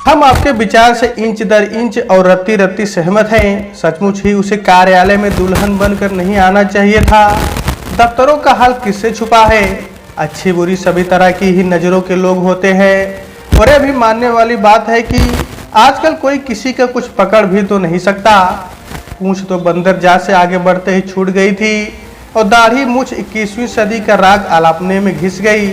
हम आपके विचार से इंच दर इंच और रत्ती रत्ती सहमत हैं। सचमुच ही उसे कार्यालय में दुल्हन बनकर नहीं आना चाहिए था। दफ्तरों का हाल किससे छुपा है। अच्छी बुरी सभी तरह की ही नज़रों के लोग होते हैं। और यह भी मानने वाली बात है कि आजकल कोई किसी का कुछ पकड़ भी तो नहीं सकता। पूंछ तो बंदर जात से आगे बढ़ते ही छूट गई थी और दाढ़ी मूछ 21वीं सदी का राग आलापने में घिस गई।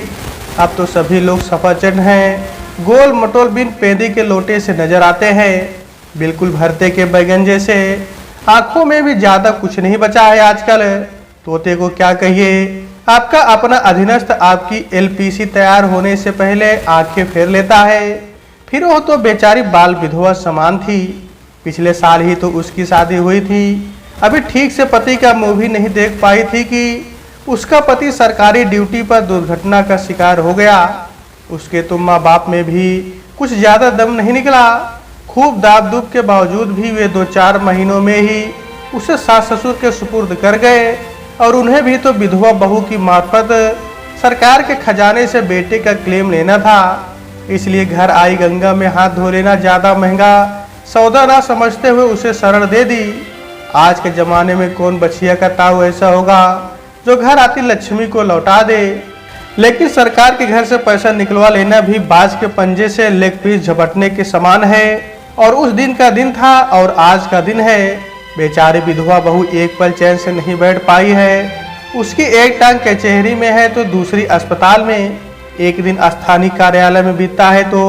अब तो सभी लोग सफाचट हैं, गोल मटोल बिन पेंदी के लोटे से नजर आते हैं, बिल्कुल भरते के बैगन जैसे। आंखों में भी ज्यादा कुछ नहीं बचा है आजकल। तोते को क्या कहिए, आपका अपना अधीनस्थ आपकी एलपीसी तैयार होने से पहले आंखें फेर लेता है। फिर वो तो बेचारी बाल विधवा समान थी। पिछले साल ही तो उसकी शादी हुई थी। अभी ठीक से पति का मुंह भी नहीं देख पाई थी कि उसका पति सरकारी ड्यूटी पर दुर्घटना का शिकार हो गया। उसके तो माँ बाप में भी कुछ ज्यादा दम नहीं निकला। खूब दाब दूब के बावजूद भी वे 2-4 महीनों में ही उसे सास ससुर के सुपुर्द कर गए। और उन्हें भी तो विधवा बहू की मार्फत सरकार के खजाने से बेटे का क्लेम लेना था। इसलिए घर आई गंगा में हाथ धो लेना ज्यादा महंगा सौदा ना समझते हुए उसे शरण दे दी। आज के जमाने में कौन बछिया का ताऊ ऐसा होगा जो घर आती लक्ष्मी को लौटा दे। लेकिन सरकार के घर से पैसा निकलवा लेना भी बाज के पंजे से लेग पीस झपटने के समान है। और उस दिन का दिन था और आज का दिन है। बेचारी विधवा बहू एक पल चैन से नहीं बैठ पाई है। उसकी एक टांग कचहरी में है तो दूसरी अस्पताल में। एक दिन स्थानीय कार्यालय में बीतता है तो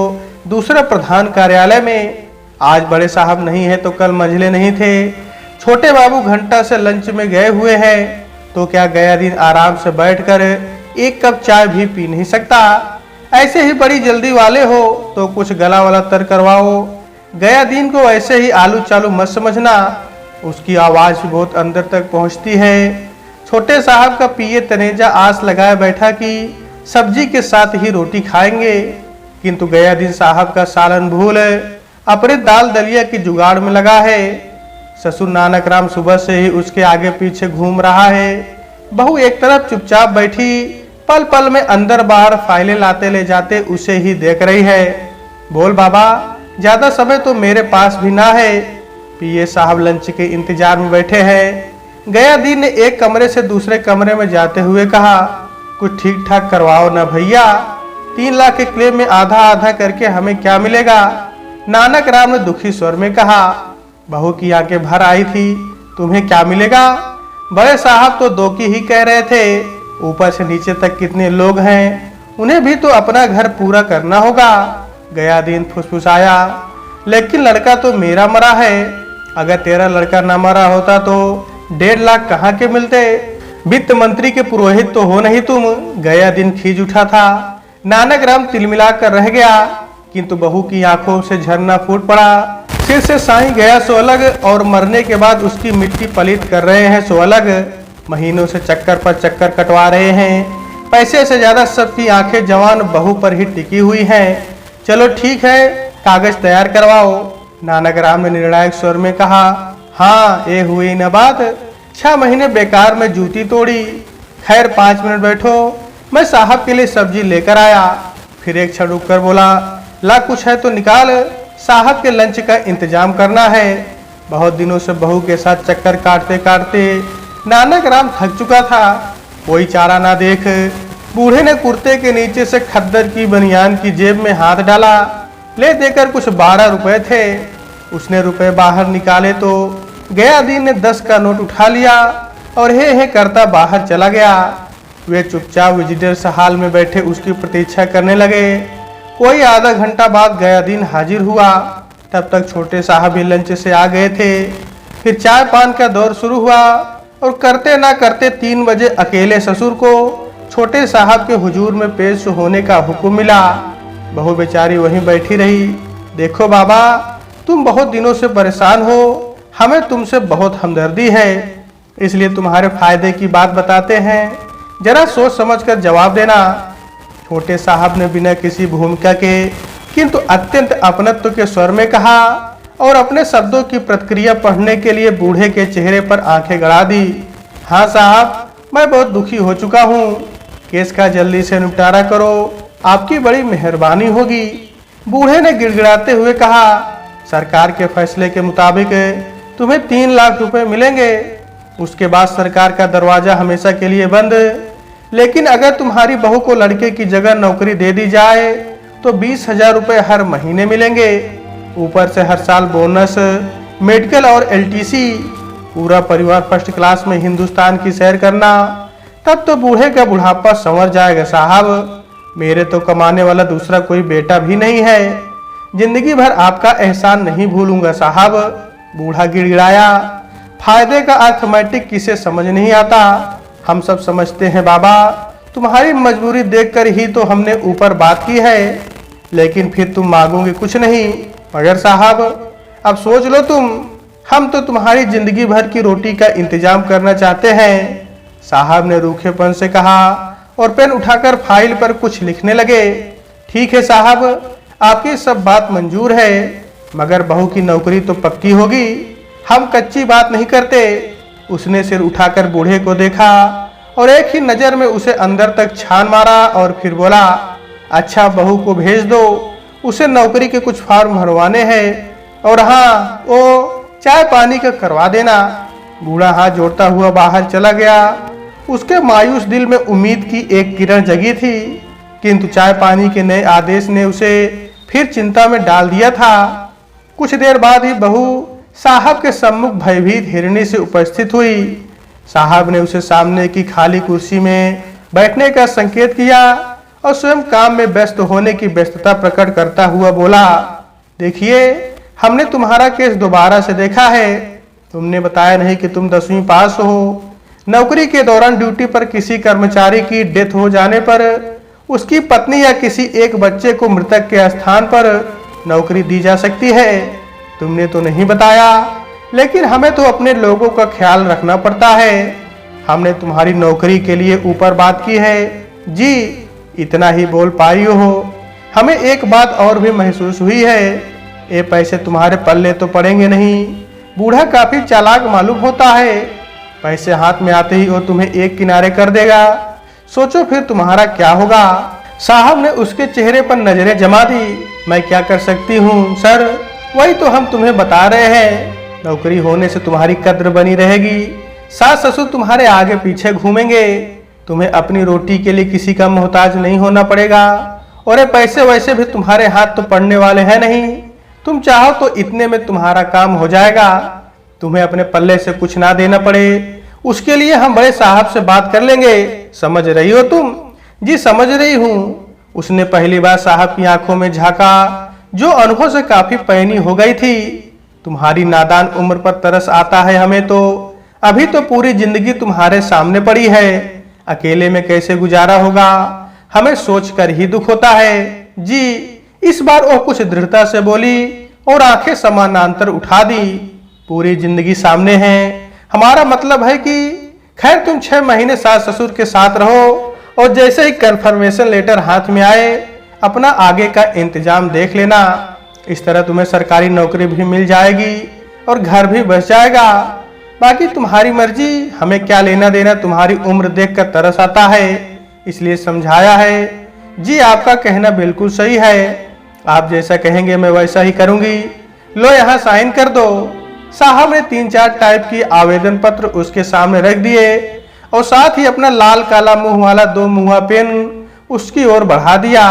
दूसरा प्रधान कार्यालय में। आज बड़े साहब नहीं है तो कल मंझले नहीं थे। छोटे बाबू घंटा से लंच में गए हुए हैं तो क्या गया दिन आराम से बैठकर एक कप चाय भी पी नहीं सकता। ऐसे ही बड़ी जल्दी वाले हो तो कुछ गला वाला तर करवाओ। गया दिन को ऐसे ही आलू चालू मत समझना। उसकी आवाज भी बहुत अंदर तक पहुंचती है। छोटे साहब का पिए तनेजा आस लगाए बैठा कि सब्जी के साथ ही रोटी खाएंगे। किंतु गया दिन साहब का सालन भूल अपने दाल दलिया की जुगाड़ में लगा है। ससुर नानक राम सुबह से ही उसके आगे पीछे घूम रहा है। बहू एक तरफ चुपचाप बैठी पल पल में अंदर बाहर फाइलें लाते ले जाते उसे ही देख रही है। बोल बाबा, ज्यादा समय तो मेरे पास भी ना है। पीए साहब लंच के इंतजार में बैठे हैं। गया दिन ने एक कमरे से दूसरे कमरे में जाते हुए कहा, कुछ ठीक ठाक करवाओ ना भैया। 3 लाख के क्लेम में आधा आधा करके हमें क्या मिलेगा। नानक राम ने दुखी स्वर में कहा। बहू की आंखें भर आई थी। तुम्हें क्या मिलेगा। बड़े साहब तो 2 की ही कह रहे थे। ऊपर से नीचे तक कितने लोग हैं, उन्हें भी तो अपना घर पूरा करना होगा। गया दिन फुसफुसाया, लेकिन लड़का तो मेरा मरा है। अगर तेरा लड़का ना मरा होता तो 1.5 लाख कहाँ के मिलते। वित्त मंत्री के पुरोहित तो हो नहीं तुम। गया दिन खींच उठा था। नानक राम तिलमिला कर रह गया, किंतु बहू की आंखों से झरना फूट पड़ा। सिर से साईं गया सो अलग और मरने के बाद उसकी मिट्टी पलित कर रहे हैं सो अलग। महीनों से चक्कर पर चक्कर कटवा रहे हैं। पैसे से ज्यादा सबकी आंखें जवान बहू पर ही टिकी हुई हैं। चलो ठीक है, कागज तैयार करवाओ। नानक राम ने निर्णायक स्वर में कहा। हाँ, ये हुई न बात। 6 महीने बेकार में जूती तोड़ी। खैर 5 मिनट बैठो, मैं साहब के लिए सब्जी लेकर आया। फिर एक क्षण रुक कर बोला, ला कुछ है तो निकाल, साहब के लंच का इंतजाम करना है। बहुत दिनों से बहू के साथ चक्कर काटते काटते नानक राम थक चुका था। कोई चारा ना देख बूढ़े ने कुर्ते के नीचे से खद्दर की बनियान की जेब में हाथ डाला। ले देकर कुछ 12 रुपए थे। उसने रुपए बाहर निकाले तो गया दिन ने 10 का नोट उठा लिया और हे करता बाहर चला गया। वे चुपचाप विजिटर्स हॉल में बैठे उसकी प्रतीक्षा करने लगे। कोई आधा घंटा बाद गया दिन हाजिर हुआ। तब तक छोटे साहब भी लंच से आ गए थे। फिर चाय पान का दौर शुरू हुआ और करते ना करते 3 बजे अकेले ससुर को छोटे साहब के हुजूर में पेश होने का हुक्म मिला। बहू बेचारी वहीं बैठी रही। देखो बाबा, तुम बहुत दिनों से परेशान हो, हमें तुमसे बहुत हमदर्दी है, इसलिए तुम्हारे फायदे की बात बताते हैं, जरा सोच समझकर जवाब देना। छोटे साहब ने बिना किसी भूमिका के किंतु अत्यंत अपनत्व के स्वर में कहा और अपने शब्दों की प्रतिक्रिया पढ़ने के लिए बूढ़े के चेहरे पर आंखें गड़ा दी। हाँ साहब, मैं बहुत दुखी हो चुका हूँ। केस का जल्दी से निपटारा करो, आपकी बड़ी मेहरबानी होगी। बूढ़े ने गिड़गिड़ाते हुए कहा, सरकार के फैसले के मुताबिक तुम्हें 3 लाख रुपए मिलेंगे। उसके बाद सरकार का दरवाजा हमेशा के लिए बंद। लेकिन अगर तुम्हारी बहू को लड़के की जगह नौकरी दे दी जाए तो 20,000 रुपए हर महीने मिलेंगे। ऊपर से हर साल बोनस, मेडिकल और LTC। पूरा परिवार फर्स्ट क्लास में हिंदुस्तान की सैर करना। तब तो बूढ़े का बुढ़ापा संवर जाएगा साहब। मेरे तो कमाने वाला दूसरा कोई बेटा भी नहीं है। जिंदगी भर आपका एहसान नहीं भूलूंगा साहब। बूढ़ा गिड़गिड़ाया। फायदे का अर्थमेटिक किसे समझ नहीं आता। हम सब समझते हैं बाबा। तुम्हारी मजबूरी देखकर ही तो हमने ऊपर बात की है। लेकिन फिर तुम मांगोगे कुछ नहीं। मगर साहब अब सोच लो तुम, हम तो तुम्हारी जिंदगी भर की रोटी का इंतजाम करना चाहते हैं। साहब ने रूखेपन से कहा और पेन उठाकर फाइल पर कुछ लिखने लगे। ठीक है साहब, आपकी सब बात मंजूर है, मगर बहू की नौकरी तो पक्की होगी। हम कच्ची बात नहीं करते। उसने सिर उठाकर बूढ़े को देखा और एक ही नजर में उसे अंदर तक छान मारा और फिर बोला, अच्छा बहू को भेज दो, उसे नौकरी के कुछ फॉर्म भरवाने हैं। और हाँ, वो चाय पानी का करवा देना। बूढ़ा हाथ जोड़ता हुआ बाहर चला गया। उसके मायूस दिल में उम्मीद की एक किरण जगी थी, किंतु चाय पानी के नए आदेश ने उसे फिर चिंता में डाल दिया था। कुछ देर बाद ही बहू साहब के सम्मुख भयभीत हिरणी से उपस्थित हुई। साहब ने उसे सामने की खाली कुर्सी में बैठने का संकेत किया और स्वयं काम में व्यस्त होने की व्यस्तता प्रकट करता हुआ बोला, देखिए हमने तुम्हारा केस दोबारा से देखा है। तुमने बताया नहीं कि तुम 10वीं पास हो। नौकरी के दौरान ड्यूटी पर किसी कर्मचारी की डेथ हो जाने पर उसकी पत्नी या किसी एक बच्चे को मृतक के स्थान पर नौकरी दी जा सकती है। तुमने तो नहीं बताया, लेकिन हमें तो अपने लोगों का ख्याल रखना पड़ता है। हमने तुम्हारी नौकरी के लिए ऊपर बात की है। जी इतना ही बोल पाई हो। हमें एक बात और भी महसूस हुई है, ये पैसे तुम्हारे पल्ले तो पड़ेंगे नहीं। बूढ़ा काफी चालाक मालूम होता है। पैसे हाथ में आते ही वो तुम्हें एक किनारे कर देगा। सोचो फिर तुम्हारा क्या होगा। साहब ने उसके चेहरे पर नजरें जमा दी। मैं क्या कर सकती हूँ सर, वही तो हम तुम्हें बता रहे हैं। नौकरी होने से तुम्हारी कद्र बनी रहेगी। सास ससुर तुम्हारे आगे पीछे घूमेंगे। तुम्हें अपनी रोटी के लिए किसी का मोहताज नहीं होना पड़ेगा। और ये पैसे वैसे भी तुम्हारे हाथ तो पड़ने वाले हैं नहीं। तुम चाहो तो इतने में तुम्हारा काम हो जाएगा। तुम्हें अपने पल्ले से कुछ ना देना पड़े, उसके लिए हम बड़े साहब से बात कर लेंगे। समझ रही हो तुम? जी समझ रही हूँ। उसने पहली बार साहब की आंखों में झांका, जो अनुभव से काफी पैनी हो गई थी। तुम्हारी नादान उम्र पर तरस आता है हमें तो। अभी तो पूरी जिंदगी तुम्हारे सामने पड़ी है। अकेले में कैसे गुजारा होगा, हमें सोचकर ही दुख होता है। जी इस बार वो कुछ दृढ़ता से बोली और आंखें समानांतर उठा दी। पूरी जिंदगी सामने है। हमारा मतलब है कि खैर तुम 6 महीने सास ससुर के साथ रहो और जैसे ही कंफर्मेशन लेटर हाथ में आए अपना आगे का इंतजाम देख लेना। इस तरह तुम्हें सरकारी नौकरी भी मिल जाएगी और घर भी बस जाएगा। बाकी तुम्हारी मर्जी, हमें क्या लेना देना। तुम्हारी उम्र देखकर तरस आता है, इसलिए समझाया है। जी आपका कहना बिल्कुल सही है। आप जैसा कहेंगे मैं वैसा ही करूंगी। लो यहाँ साइन कर दो। साहब ने 3-4 टाइप की आवेदन पत्र उसके सामने रख दिए और साथ ही अपना लाल काला मुंह वाला 2 मुहा पेन उसकी ओर बढ़ा दिया।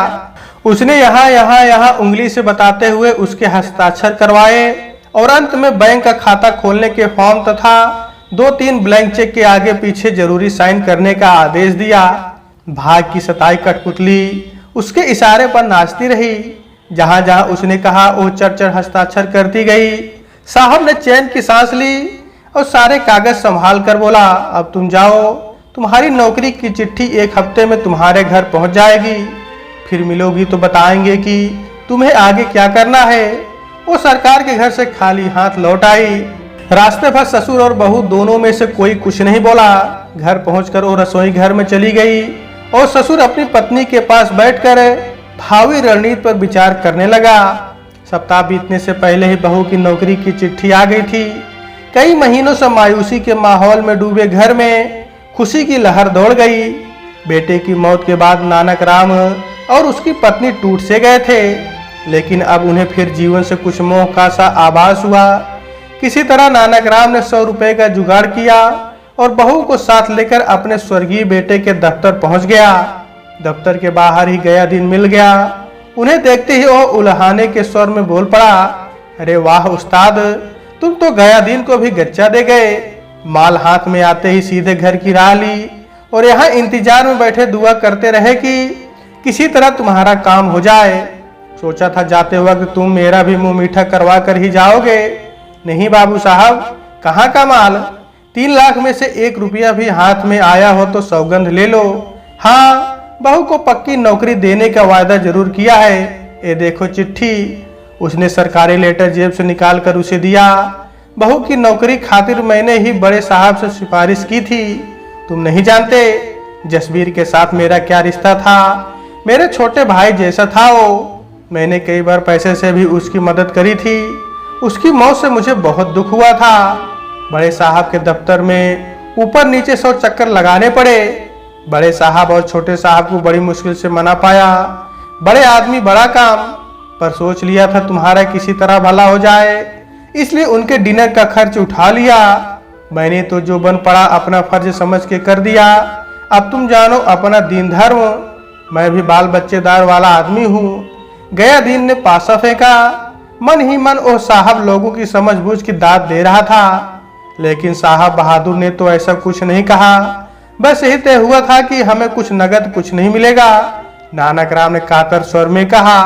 उसने यहाँ उंगली से बताते हुए उसके हस्ताक्षर करवाए और अंत में बैंक का खाता खोलने के फॉर्म तथा 2-3 ब्लैंक चेक के आगे पीछे जरूरी साइन करने का आदेश दिया। भाग की सताई कठपुतली उसके इशारे पर नाचती रही। जहां जहां उसने कहा वो चढ़ हस्ताक्षर करती गई। साहब ने चैन की सांस ली और सारे कागज संभाल कर बोला, अब तुम जाओ। तुम्हारी नौकरी की चिट्ठी 1 हफ्ते में तुम्हारे घर पहुंच जाएगी। फिर मिलोगी तो बताएंगे कि तुम्हें आगे क्या करना है। वो सरकार के घर से खाली हाथ लौट आई। रास्ते भर ससुर और बहू दोनों में से कोई कुछ नहीं बोला। घर पहुंचकर वो रसोई घर में चली गई और ससुर अपनी पत्नी के पास बैठकर भावी रणनीति पर विचार करने लगा। सप्ताह बीतने से पहले ही बहू की नौकरी की चिट्ठी आ गई थी। कई महीनों से मायूसी के माहौल में डूबे घर में खुशी की लहर दौड़ गई। बेटे की मौत के बाद नानक राम और उसकी पत्नी टूट से गए थे। लेकिन अब उन्हें फिर जीवन से कुछ मोह का सा आभास हुआ। किसी तरह नानकराम ने 100 रुपए का जुगाड़ किया और बहू को साथ लेकर अपने स्वर्गीय बेटे के दफ्तर पहुंच गया। दफ्तर के बाहर ही गया दिन मिल गया। उन्हें देखते ही वो उल्हाने के स्वर में बोल पड़ा, अरे वाह उस्ताद, तुम तो गया दिन को भी गच्चा दे गए। माल हाथ में आते ही सीधे घर की राह ली और यहाँ इंतजार में बैठे दुआ करते रहे कि किसी तरह तुम्हारा काम हो जाए। सोचा था जाते वक्त तुम मेरा भी मुंह मीठा करवा कर ही जाओगे। नहीं बाबू साहब, कहाँ का माल? 3 लाख में से 1 रुपया भी हाथ में आया हो तो सौगंध ले लो। हाँ, बहू को पक्की नौकरी देने का वायदा जरूर किया है। ये देखो चिट्ठी। उसने सरकारी लेटर जेब से निकाल कर उसे दिया। बहू की नौकरी खातिर मैंने ही बड़े साहब से सिफारिश की थी। तुम नहीं जानते जसबीर के साथ मेरा क्या रिश्ता था। मेरे छोटे भाई जैसा था वो। मैंने कई बार पैसे से भी उसकी मदद करी थी। उसकी मौत से मुझे बहुत दुख हुआ था। बड़े साहब के दफ्तर में ऊपर नीचे 100 चक्कर लगाने पड़े। बड़े साहब और छोटे साहब को बड़ी मुश्किल से मना पाया। बड़े आदमी बड़ा काम, पर सोच लिया था तुम्हारा किसी तरह भला हो जाए, इसलिए उनके डिनर का खर्च उठा लिया। मैंने तो जो बन पड़ा अपना फर्ज समझ के कर दिया। अब तुम जानो अपना दीन धर्म। मैं भी बाल बच्चेदार वाला आदमी हूँ। गया दिन ने पासा फेंका। मन ही मन ओ साहब लोगों की समझबूझ की दाद दे रहा था, लेकिन साहब बहादुर ने तो ऐसा कुछ नहीं कहा। बस यही तय हुआ था कि हमें कुछ नगद कुछ नहीं मिलेगा। नानकराम ने कातर स्वर में कहा,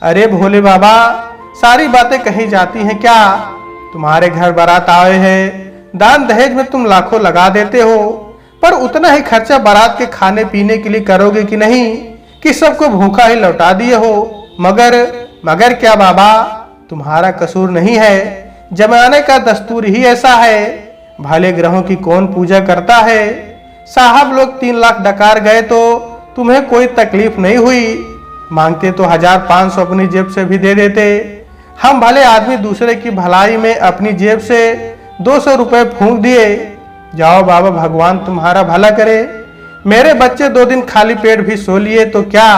अरे भोले बाबा, सारी बातें कही जाती हैं क्या? तुम्हारे घर बारात आए हैं, दान दहेज में तुम लाखों लगा देते हो, पर उतना ही खर्चा बारात के खाने पीने के लिए करोगे कि नहीं, कि सबको भूखा ही लौटा दिए हो। मगर क्या बाबा, तुम्हारा कसूर नहीं है। जमाने का दस्तूर ही ऐसा है। भले ग्रहों की कौन पूजा करता है। साहब लोग 3 लाख डकार गए तो तुम्हें कोई तकलीफ नहीं हुई। मांगते तो 1500 अपनी जेब से भी दे देते। हम भले आदमी दूसरे की भलाई में अपनी जेब से 200 रुपए फूंक दिए। जाओ बाबा, भगवान तुम्हारा भला करे। मेरे बच्चे 2 दिन खाली पेट भी सो लिए तो क्या।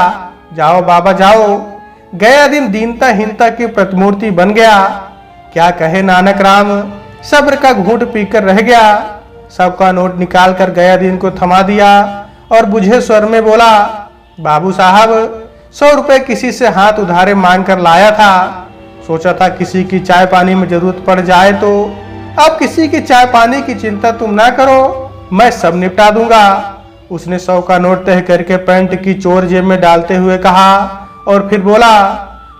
जाओ बाबा जाओ। गया दिन दीनता हीनता की प्रतिमूर्ति बन गया। क्या कहे नानकराम, सब्र का घूंट पीकर रह गया। सबका नोट निकाल कर गया दिन को थमा दिया और बुझे स्वर में बोला, बाबू साहब, 100 रुपए किसी से हाथ उधारे मांग कर लाया था। सोचा था किसी की चाय पानी में जरूरत पड़ जाए तो। अब किसी की चाय पानी की चिंता तुम ना करो, मैं सब निपटा दूंगा। उसने 100 का नोट तय करके पैंट की चोर जेब में डालते हुए कहा और फिर बोला,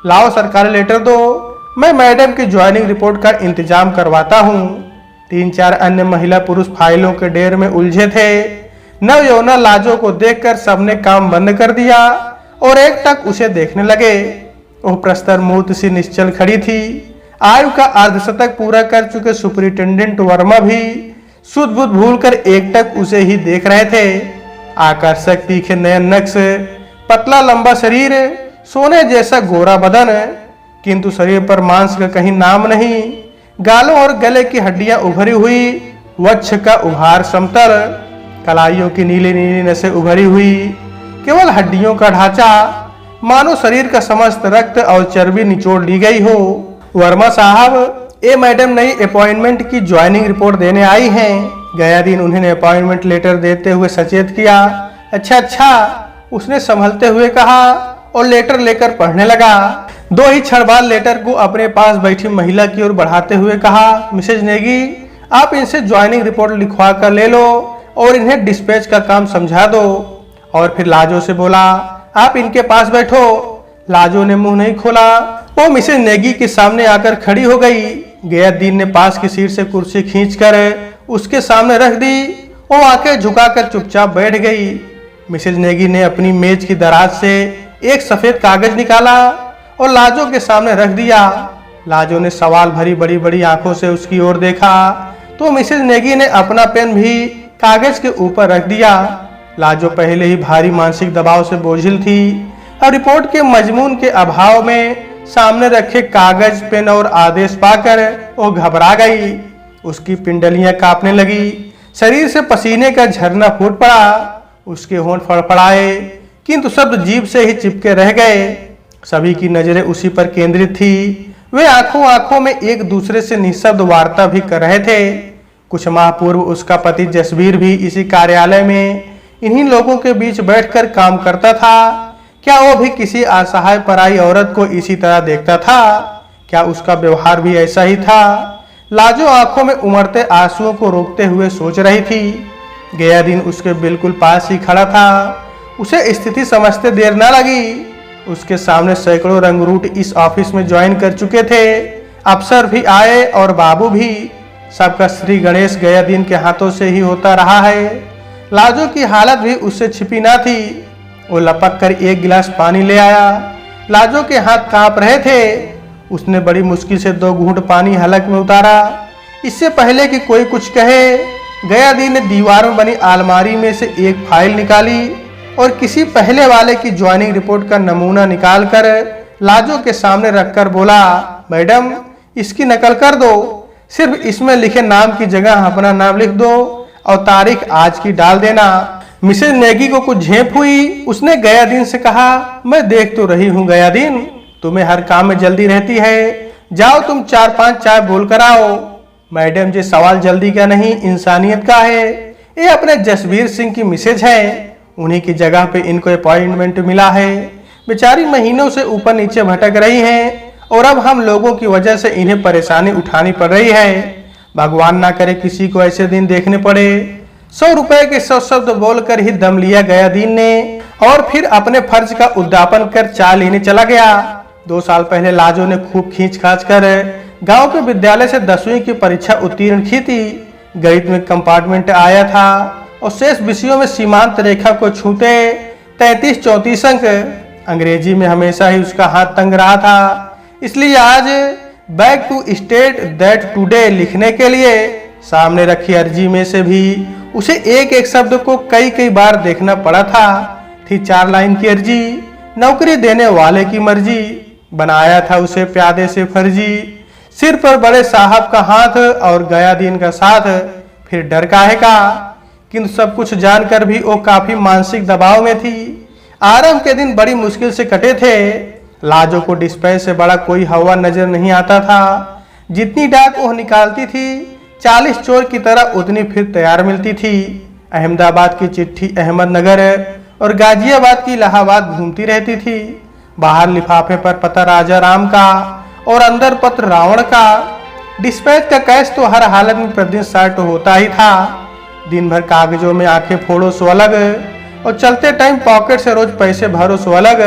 लाओ सरकारी लेटर दो, मैं मैडम की ज्वाइनिंग रिपोर्ट का इंतजाम करवाता हूँ। 3-4 अन्य महिला पुरुष फाइलों के ढेर में उलझे थे। नवयौवना लाजो को देखकर सबने काम बंद कर दिया और एक टक उसे देखने लगे। वह प्रस्तर मूर्ति सी निश्चल खड़ी थी। आयु का अर्धशतक पूरा कर चुके सुपरिटेंडेंट वर्मा भी सुध बुध भूल कर एक टक उसे ही देख रहे थे। आकर्षक तीखे नयन नक्श, पतला लंबा शरीर, सोने जैसा गोरा बदन, किंतु शरीर पर मांस का कहीं नाम नहीं। गालों और गले की हड्डियां उभरी हुई, वक्ष का उभार समतल, कलाइयों की नीली नीली नसें उभरी हुई, केवल हड्डियों का ढांचा, मानो शरीर का समस्त रक्त और चर्बी निचोड़ ली गई हो। वर्मा साहब, ये मैडम नई अपॉइंटमेंट की ज्वाइनिंग रिपोर्ट देने आई हैं। गया दिन उन्हें अपॉइंटमेंट लेटर देते हुए सचेत किया। अच्छा, उसने संभलते हुए कहा और लेटर लेकर पढ़ने लगा। 2 ही क्षण बाद लेटर को अपने पास बैठी महिला की ओर बढ़ाते हुए कहा, मिसेज नेगी, आप इनसे ज्वाइनिंग रिपोर्ट लिखवा कर ले लो और इन्हें डिस्पैच का काम समझा दो। और फिर लाजो से बोला, आप इनके पास बैठो। लाजो ने मुंह नहीं खोला। वो मिसेज नेगी के सामने आकर खड़ी हो गई। गया दिन ने पास की सीट से कुर्सी खींचकर उसके सामने रख दी। वो आके झुकाकर चुपचाप बैठ गई। मिसेज नेगी ने अपनी मेज की दराज से एक सफेद कागज निकाला और लाजो के सामने रख दिया। लाजो ने सवाल भरी बड़ी बड़ी आंखों से उसकी ओर देखा तो मिसेज नेगी ने अपना पेन भी कागज के ऊपर रख दिया। लाजो पहले ही भारी मानसिक दबाव से बोझिल थी और रिपोर्ट के मजमून के अभाव में सामने रखे कागज, पेन और आदेश पाकर वो घबरा गई। उसकी पिंडलियां कांपने लगी, शरीर से पसीने का झरना फूट पड़ा। उसके होंठ फड़फड़ाए, किंतु शब्द जीभ से ही चिपके रह गए। सभी की नजरें उसी पर केंद्रित थी। वे आंखों आंखों में एक दूसरे से निःशब्द वार्ता भी कर रहे थे। कुछ माह पूर्व उसका पति जसबीर भी इसी कार्यालय में इन्हीं लोगों के बीच बैठकर काम करता था। क्या वो भी किसी असहाय पराई औरत को इसी तरह देखता था? क्या उसका व्यवहार भी ऐसा ही था? लाजो आंखों में उमड़ते आंसुओं को रोकते हुए सोच रही थी। गया दिन उसके बिल्कुल पास ही खड़ा था। उसे स्थिति समझते देर न लगी। उसके सामने सैकड़ों रंगरूट इस ऑफिस में ज्वाइन कर चुके थे। अफसर भी आए और बाबू भी। सबका श्री गणेश गया दिन के हाथों से ही होता रहा है। लाजो की हालत भी उससे छिपी ना थी। वो लपक कर एक गिलास पानी ले आया। लाजो के हाथ कांप रहे थे। उसने बड़ी मुश्किल से 2 घूंट पानी हलक में उतारा। इससे पहले कि कोई कुछ कहे, गया दिन ने दीवार में बनी अलमारी में से एक फाइल निकाली और किसी पहले वाले की ज्वाइनिंग रिपोर्ट का नमूना निकालकर लाजो के सामने रखकर बोला, मैडम इसकी नकल कर दो। सिर्फ इसमें लिखे नाम की जगह अपना नाम लिख दो और तारीख आज की डाल देना। मिसेज नेगी को कुछ झेप हुई। उसने गया दिन से कहा, मैं देख तो रही हूँ गया दिन, तुम्हें हर काम में जल्दी रहती है। जाओ तुम 4-5 चाय बोल कर आओ। मैडम ये सवाल जल्दी का नहीं, इंसानियत का है। ये अपने जसबीर सिंह की मिसेज है। उन्हीं की जगह पे इनको अपॉइंटमेंट मिला है। बेचारी महीनों से ऊपर नीचे भटक रही हैं और अब हम लोगों की वजह से इन्हें परेशानी उठानी पड़ रही है। भगवान ना करे किसी को ऐसे दिन देखने पड़े। 100 रुपए के 100 शब्द बोलकर ही दम लिया गया दिन ने और फिर अपने फर्ज का उद्यापन कर चाय लेने चला गया। 2 साल पहले लाजो ने खूब खींच खाच कर गांव के विद्यालय से 10वीं की परीक्षा उत्तीर्ण की थी। गणित में कंपार्टमेंट आया था और शेष विषयों में सीमांत रेखा को छूते 33-34 अंक। अंग्रेजी में हमेशा ही उसका हाथ तंग रहा था। इसलिए आज back to state that today लिखने के लिए सामने रखी अर्जी में से भी उसे एक एक शब्द को कई बार देखना पड़ा था। थी 4 लाइन की अर्जी। नौकरी देने वाले की मर्जी, बनाया था उसे प्यादे से फर्जी। सिर पर बड़े साहब का हाथ और गया दिन का साथ, फिर डर काहे का। किंतु सब कुछ जानकर भी वो काफी मानसिक दबाव में थी। आरंभ के दिन बड़ी मुश्किल से कटे थे। लाजो को डिस्पैच से बड़ा कोई हवा नजर नहीं आता था। जितनी डाक वो निकालती थी 40 चोर की तरह उतनी फिर तैयार मिलती थी। अहमदाबाद की चिट्ठी अहमदनगर और गाजियाबाद की इलाहाबाद घूमती रहती थी। बाहर लिफाफे पर पता राजा राम का और अंदर पत्र रावण का। डिस्पैच का कैश तो हर हालत में प्रतिदिन सर्ट होता ही था। दिन भर कागजों में आंखें फोड़ो सो अलग और चलते टाइम पॉकेट से रोज पैसे भरो सो अलग।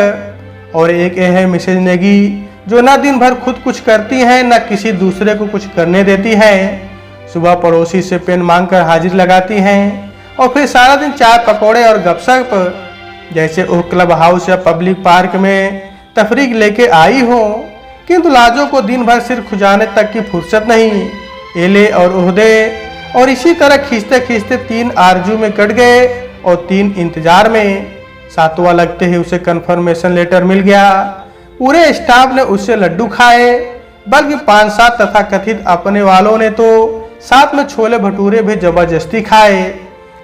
और एक ये है मिसेज नेगी जो ना दिन भर खुद कुछ करती हैं न किसी दूसरे को कुछ करने देती हैं। सुबह पड़ोसी से पेन मांगकर हाजिर लगाती हैं और फिर सारा दिन चाय पकौड़े और गपशप, जैसे वो क्लब हाउस या पब्लिक पार्क में तफरीक लेके आई हो। किंतु लाजो को दिन भर सिर खुजाने तक की फुर्सत नहीं। एले और ओहदे और इसी तरह खींचते खींचते 3 आरजू में कट गए और 3 इंतजार में। 7वां लगते ही उसे कंफर्मेशन लेटर मिल गया। पूरे स्टाफ ने उससे लड्डू खाए, बल्कि 5-7 तथा कथित अपने वालों ने तो साथ में छोले भटूरे भी जबरदस्ती खाए।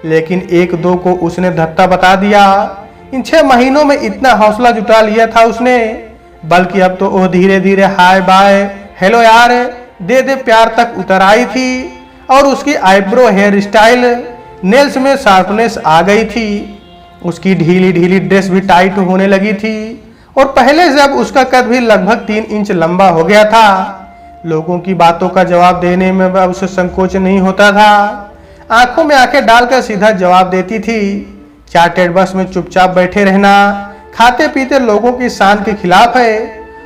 लेकिन 1-2 को उसने धत्ता बता दिया। इन 6 महीनों में इतना हौसला जुटा लिया था उसने, बल्कि अब तो वो धीरे धीरे हाय बाय हेलो यार दे दे प्यार तक उतर आई थी। और उसकी आईब्रो हेयर स्टाइल नेल्स में शार्पनेस आ गई थी। उसकी ढीली ढीली ड्रेस भी टाइट होने लगी थी और पहले जब उसका कद भी लगभग 3 इंच लंबा हो गया था। लोगों की बातों का जवाब देने में अब उसे संकोच नहीं होता था। आंखों में आंखें डालकर सीधा जवाब देती थी। चार्टर्ड बस में चुपचाप बैठे रहना खाते पीते लोगों की शान के खिलाफ है।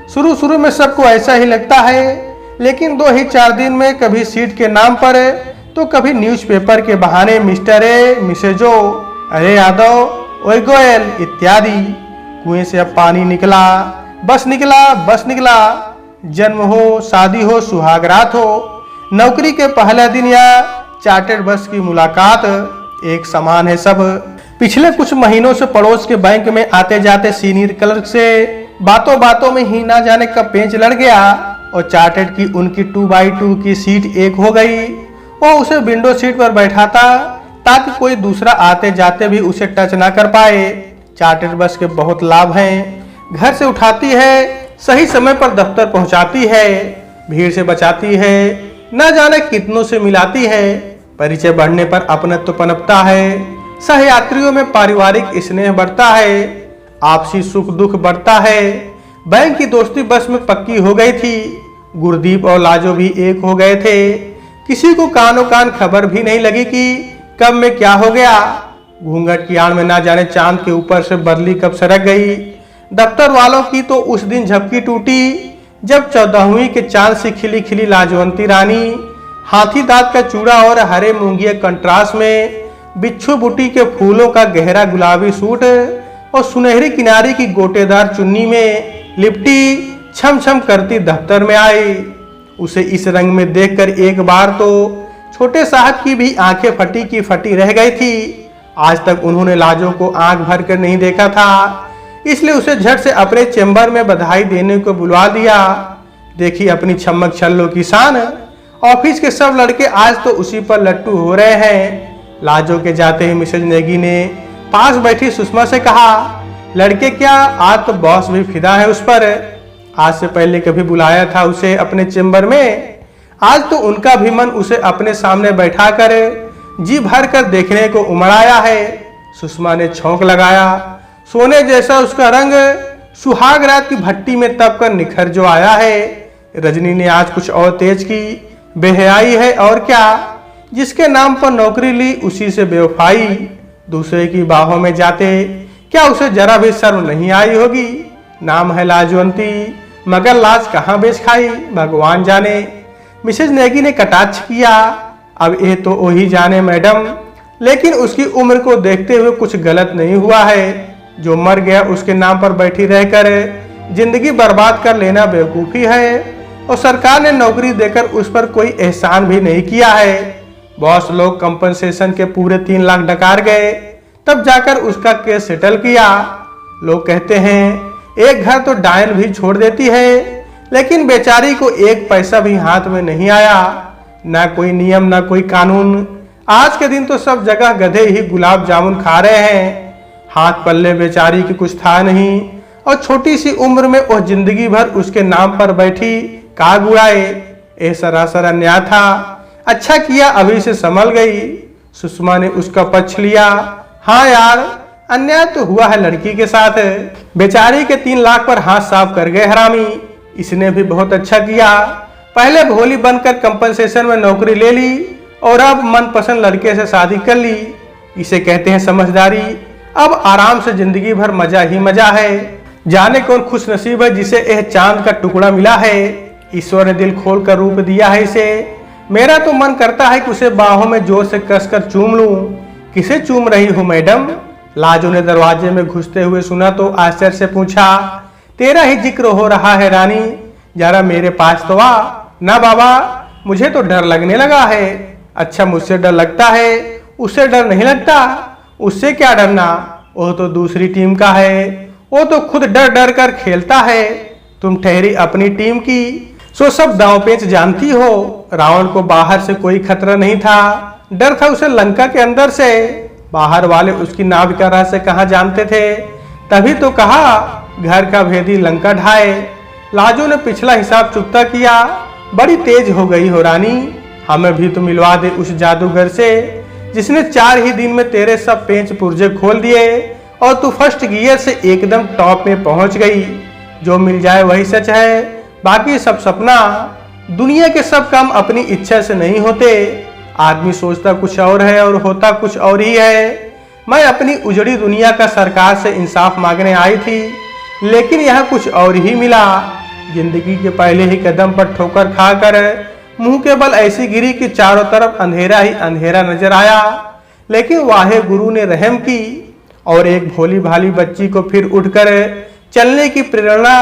शुरू में सबको ऐसा ही लगता है, लेकिन 2 ही 4 दिन में कभी सीट के नाम पर तो कभी न्यूज़पेपर के बहाने मिस्टर ए, मिसेजो, अरे यादव, ओए गोयल इत्यादि। कुएं से अब पानी निकला, बस निकला। जन्म हो, शादी हो, सुहागरात हो, नौकरी के पहला दिन या चार्टर्ड बस की मुलाकात, एक समान है सब। पिछले कुछ महीनों से पड़ोस के बैंक में आते जाते सीनियर क्लर्क से बातों में ही ना जाने कब पेंच लड़ गया और चार्टर्ड की उनकी 2x2 की सीट एक हो गई। वो उसे विंडो सीट पर बैठाता ताकि कोई दूसरा आते जाते भी उसे टच ना कर पाए। चार्टर्ड बस के बहुत लाभ हैं। घर से उठाती है, सही समय पर दफ्तर पहुंचाती है, भीड़ से बचाती है, न जाने कितनों से मिलाती है। परिचय बढ़ने पर अपनत्व पनपता है, सहयात्रियों में पारिवारिक स्नेह बढ़ता है, आपसी सुख दुख बढ़ता है। बैंक की दोस्ती बस में पक्की हो गई थी। गुरदीप और लाजो भी एक हो गए थे। किसी को कानों कान खबर भी नहीं लगी कि कब में क्या हो गया। घूंघट की आड़ में ना जाने चांद के ऊपर से बरली कब सरक गई। दफ्तर वालों की तो उस दिन झपकी टूटी जब 14वीं के चांद से खिली खिली लाजवंती रानी हाथी दांत का चूड़ा और हरे मूंगिया कंट्रास्ट में बिच्छू बूटी के फूलों का गहरा गुलाबी सूट और सुनहरी किनारे की गोटेदार चुन्नी में लिपटी छम छम करती दफ्तर में आई। उसे इस रंग में देखकर एक बार तो छोटे साहब की भी आंखें फटी की फटी रह गई थी। आज तक उन्होंने लाजो को आंख भर कर नहीं देखा था, इसलिए उसे झट से अपने चेंबर में बधाई देने को बुलवा दिया। देखी अपनी छमक छल्लों की शान, ऑफिस के सब लड़के आज तो उसी पर लट्टू हो रहे हैं। लाजो के जाते ही मिसेज नेगी ने पास बैठी सुषमा से कहा, लड़के क्या आज तो बॉस भी फिदा है उस पर। आज से पहले कभी बुलाया था उसे अपने चेंबर में, आज तो उनका भी मन उसे अपने सामने बैठा कर जी भर कर देखने को उमड़ाया है। सुषमा ने छौंक लगाया। सोने जैसा उसका रंग सुहाग रात की भट्टी में तप कर निखर जो आया है। रजनी ने आज कुछ और तेज की, बेहयाई है और क्या। जिसके नाम पर नौकरी ली उसी से बेवफाई। दूसरे की बाहों में जाते क्या उसे जरा भी शर्म नहीं आई होगी। नाम है लाजवंती, मगर लाज कहाँ बेच खाई भगवान जाने। मिसेज नेगी ने कटाक्ष किया, अब ये तो वही जाने मैडम, लेकिन उसकी उम्र को देखते हुए कुछ गलत नहीं हुआ है। जो मर गया उसके नाम पर बैठी रहकर जिंदगी बर्बाद कर लेना बेवकूफ़ी है। और सरकार ने नौकरी देकर उस पर कोई एहसान भी नहीं किया है। बॉस लोग कंपनसेशन के पूरे 3 लाख डकार गए, तब जाकर उसका केस सेटल किया। लोग कहते हैं एक घर तो डायन भी छोड़ देती है, लेकिन बेचारी को 1 पैसा भी हाथ में नहीं आया। ना कोई नियम ना कोई कानून। आज के दिन तो सब जगह गधे ही गुलाब जामुन खा रहे हैं। हाथ पल्ले बेचारी की कुछ था नहीं, और छोटी सी उम्र में वह जिंदगी भर उसके नाम पर बैठी काग उड़ाए। ये सरासर अन्याय था। अच्छा किया अभी से संभल गई। सुषमा ने उसका पक्ष लिया। हाँ यार, अन्याय तो हुआ है लड़की के साथ। बेचारी के 3 लाख पर हाथ साफ कर गए हरामी। इसने भी बहुत अच्छा किया। पहले भोली बनकर कंपनसेशन में नौकरी ले ली और अब मनपसंद लड़के से शादी कर ली। इसे कहते हैं समझदारी। अब आराम से जिंदगी भर मजा ही मजा है। जाने कौन खुश नसीब है जिसे यह चांद का टुकड़ा मिला है। ईश्वर ने दिल खोल कर रूप दिया है इसे। मेरा तो मन करता है कि उसे बाहों में जोर से कसकर चूम लूं। किसे चूम रही हो मैडम? लाजो ने दरवाजे में घुसते हुए सुना तो आश्चर्य से पूछा, तेरा ही जिक्र हो रहा है रानी, जरा मेरे पास तो आ। ना बाबा, मुझे तो डर लगने लगा है। अच्छा, मुझसे डर लगता है, उससे डर नहीं लगता? उससे क्या डरना, वो तो दूसरी टीम का है। वो तो खुद डर डर कर खेलता है। तुम ठहरी अपनी टीम की, सो सब दांव पेच जानती हो। रावण को बाहर से कोई खतरा नहीं था, डर था उसे लंका के अंदर से। बाहर वाले उसकी नाव का रहस्य कहाँ जानते थे? तभी तो कहा घर का भेदी लंका ढाए। लाजो ने पिछला हिसाब चुकता किया। बड़ी तेज हो गई हो रानी, हमें भी तो मिलवा दे उस जादूगर से जिसने 4 ही दिन में तेरे सब पेंच पुर्जे खोल दिए और तू फर्स्ट गियर से एकदम टॉप में पहुंच गई। जो मिल जाए वही सच है, बाकी सब सपना। दुनिया के सब काम अपनी इच्छा से नहीं होते। आदमी सोचता कुछ और है और होता कुछ और ही है। मैं अपनी उजड़ी दुनिया का सरकार से इंसाफ मांगने आई थी, लेकिन यह कुछ और ही मिला। जिंदगी के पहले ही कदम पर ठोकर खाकर मुंह के बल ऐसी गिरी कि चारों तरफ अंधेरा ही अंधेरा नजर आया। लेकिन वाहे गुरु ने रहम की और एक भोली भाली बच्ची को फिर उठकर चलने की प्रेरणा,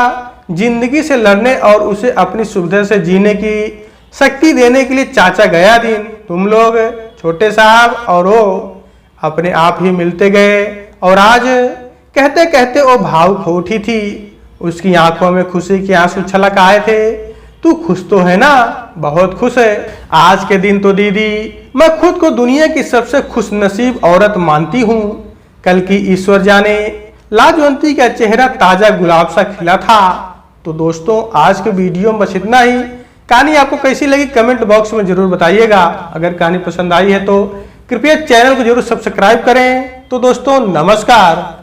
जिंदगी से लड़ने और उसे अपनी सुविधा से जीने की शक्ति देने के लिए चाचा गया दिन तुम लोग, छोटे साहब और वो अपने आप ही मिलते गए। और आज कहते कहते वो भावुक हो उठी थी। उसकी आंखों में खुशी के आंसू छलक आए थे। तू खुश तो है ना? बहुत खुश है। आज के दिन तो दीदी मैं खुद को दुनिया की सबसे खुश नसीब औरत मानती हूँ। कल की ईश्वर जाने, लाजवंती का चेहरा ताजा गुलाब सा खिला था। तो दोस्तों आज के वीडियो में बस इतना ही। कहानी आपको कैसी लगी कमेंट बॉक्स में जरूर बताइएगा। अगर कहानी पसंद आई है तो कृपया चैनल को जरूर सब्सक्राइब करें। तो दोस्तों नमस्कार।